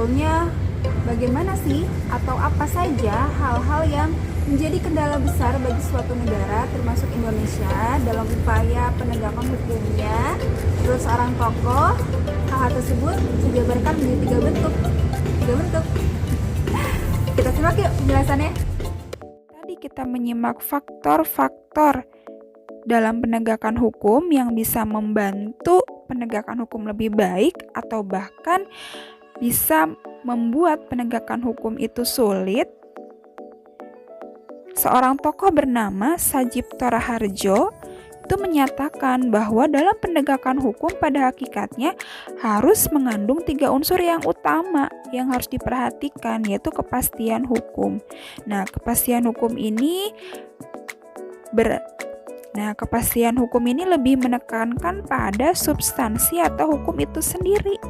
sebetulnya bagaimana sih atau apa saja hal-hal yang menjadi kendala besar bagi suatu negara termasuk Indonesia dalam upaya penegakan hukumnya. Terus seorang tokoh hal tersebut dijabarkan menjadi tiga bentuk. Kita simak yuk penjelasannya. Tadi kita menyimak faktor-faktor dalam penegakan hukum yang bisa membantu penegakan hukum lebih baik atau bahkan bisa membuat penegakan hukum itu sulit. Seorang tokoh bernama Sajipto Raharjo itu menyatakan bahwa dalam penegakan hukum pada hakikatnya harus mengandung 3 unsur yang utama yang harus diperhatikan, yaitu kepastian hukum. Nah, kepastian hukum ini lebih menekankan pada substansi atau hukum itu sendiri.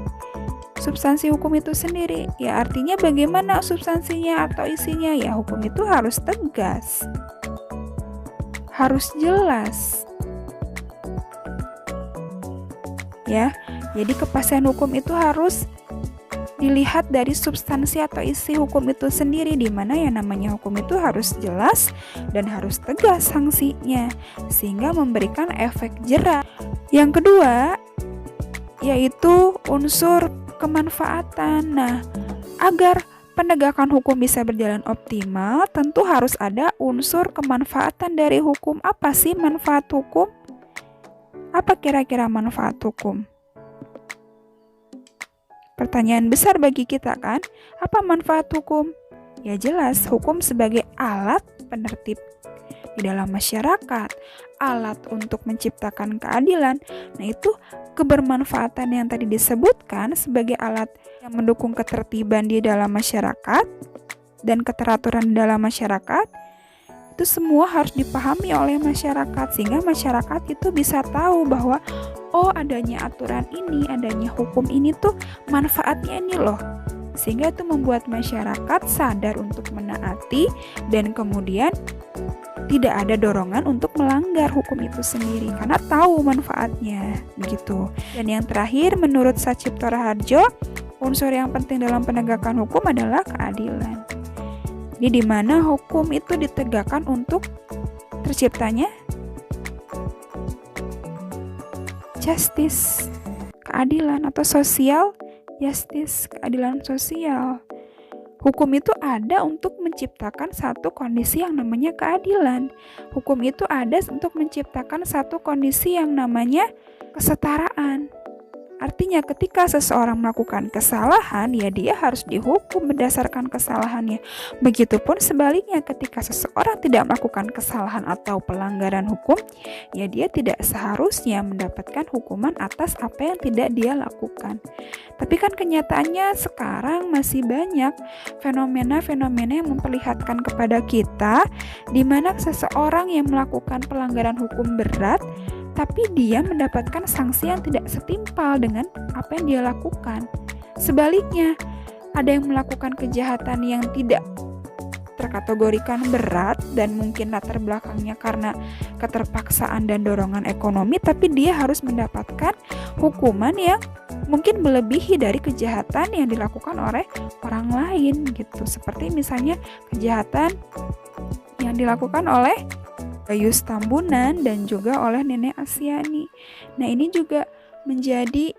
Substansi hukum itu sendiri, ya artinya bagaimana substansinya atau isinya, ya hukum itu harus tegas, harus jelas. Ya, jadi kepastian hukum itu harus dilihat dari substansi atau isi hukum itu sendiri, di mana yang namanya hukum itu harus jelas dan harus tegas sanksinya sehingga memberikan efek jera. Yang kedua yaitu unsur kemanfaatan. Nah, agar penegakan hukum bisa berjalan optimal, tentu harus ada unsur kemanfaatan dari hukum. Apa sih manfaat hukum? Apa kira-kira manfaat hukum? Pertanyaan besar bagi kita kan? Apa manfaat hukum? Ya jelas, hukum sebagai alat penertib di dalam masyarakat, alat untuk menciptakan keadilan. Nah, itu kebermanfaatan yang tadi disebutkan sebagai alat yang mendukung ketertiban di dalam masyarakat dan keteraturan di dalam masyarakat, itu semua harus dipahami oleh masyarakat sehingga masyarakat itu bisa tahu bahwa adanya aturan ini, adanya hukum ini tuh manfaatnya ini loh. Sehingga itu membuat masyarakat sadar untuk menaati dan kemudian tidak ada dorongan untuk melanggar hukum itu sendiri karena tahu manfaatnya, begitu. Dan yang terakhir, menurut Sajipto Raharjo, unsur yang penting dalam penegakan hukum adalah keadilan. Jadi di mana hukum itu ditegakkan untuk terciptanya justice, keadilan, atau social justice, keadilan sosial. Hukum itu ada untuk menciptakan satu kondisi yang namanya keadilan. Hukum itu ada untuk menciptakan satu kondisi yang namanya kesetaraan. Artinya ketika seseorang melakukan kesalahan, ya dia harus dihukum berdasarkan kesalahannya. Begitupun sebaliknya, ketika seseorang tidak melakukan kesalahan atau pelanggaran hukum, ya dia tidak seharusnya mendapatkan hukuman atas apa yang tidak dia lakukan. Tapi kan kenyataannya sekarang masih banyak fenomena-fenomena yang memperlihatkan kepada kita di mana seseorang yang melakukan pelanggaran hukum berat tapi dia mendapatkan sanksi yang tidak setimpal dengan apa yang dia lakukan. Sebaliknya, ada yang melakukan kejahatan yang tidak terkategorikan berat dan mungkin latar belakangnya karena keterpaksaan dan dorongan ekonomi, tapi dia harus mendapatkan hukuman yang mungkin melebihi dari kejahatan yang dilakukan oleh orang lain gitu. Seperti misalnya kejahatan yang dilakukan oleh Gayus Tambunan dan juga oleh Nenek Asyani. Nah, ini juga menjadi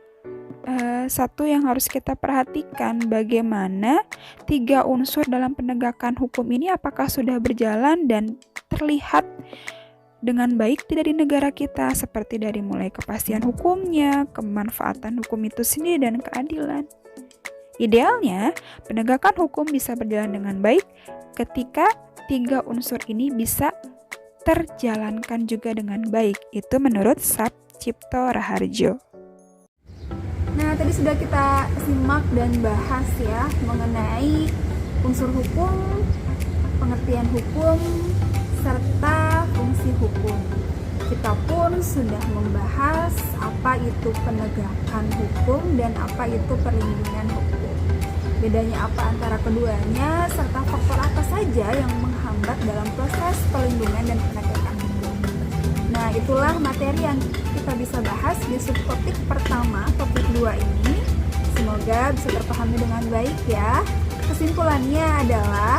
satu yang harus kita perhatikan, bagaimana 3 unsur dalam penegakan hukum ini apakah sudah berjalan dan terlihat dengan baik tidak di negara kita, seperti dari mulai kepastian hukumnya, kemanfaatan hukum itu sendiri, dan keadilan. Idealnya, penegakan hukum bisa berjalan dengan baik ketika 3 unsur ini bisa terjalankan juga dengan baik. Itu menurut Sajipto Raharjo. Nah, tadi sudah kita simak dan bahas ya mengenai unsur hukum, pengertian hukum, serta fungsi hukum. Kita pun sudah membahas apa itu penegakan hukum dan apa itu perlindungan hukum. Bedanya apa antara keduanya, serta faktor apa saja yang menghambat dalam proses perlindungan dan penegakan hukum. Nah, itulah materi yang kita bisa bahas di subtopik pertama, topik 2 ini. Semoga bisa terpahami dengan baik ya. Kesimpulannya adalah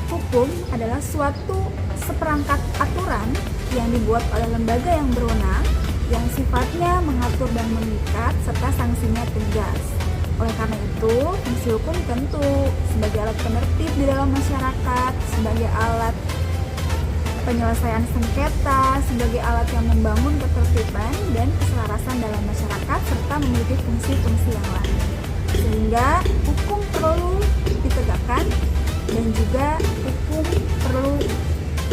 hukum adalah suatu seperangkat aturan yang dibuat oleh lembaga yang berwenang yang sifatnya mengatur dan mengikat serta sanksinya tegas. Oleh karena itu, fungsi hukum tentu sebagai alat penertib di dalam masyarakat, sebagai alat penyelesaian sengketa, sebagai alat yang membangun ketertiban dan keselarasan dalam masyarakat serta memiliki fungsi-fungsi yang lain. Sehingga hukum perlu ditegakkan dan juga hukum perlu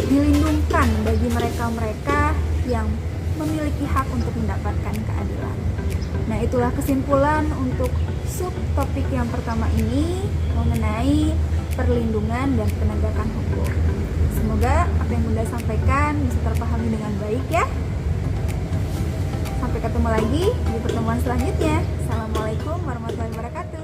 dilindungkan bagi mereka-mereka yang memiliki hak untuk mendapatkan keadilan. Nah, itulah kesimpulan untuk subtopik yang pertama ini mengenai perlindungan dan penegakan hukum. Semoga apa yang Bunda sampaikan bisa terpahami dengan baik ya. Sampai ketemu lagi di pertemuan selanjutnya. Assalamualaikum warahmatullahi wabarakatuh.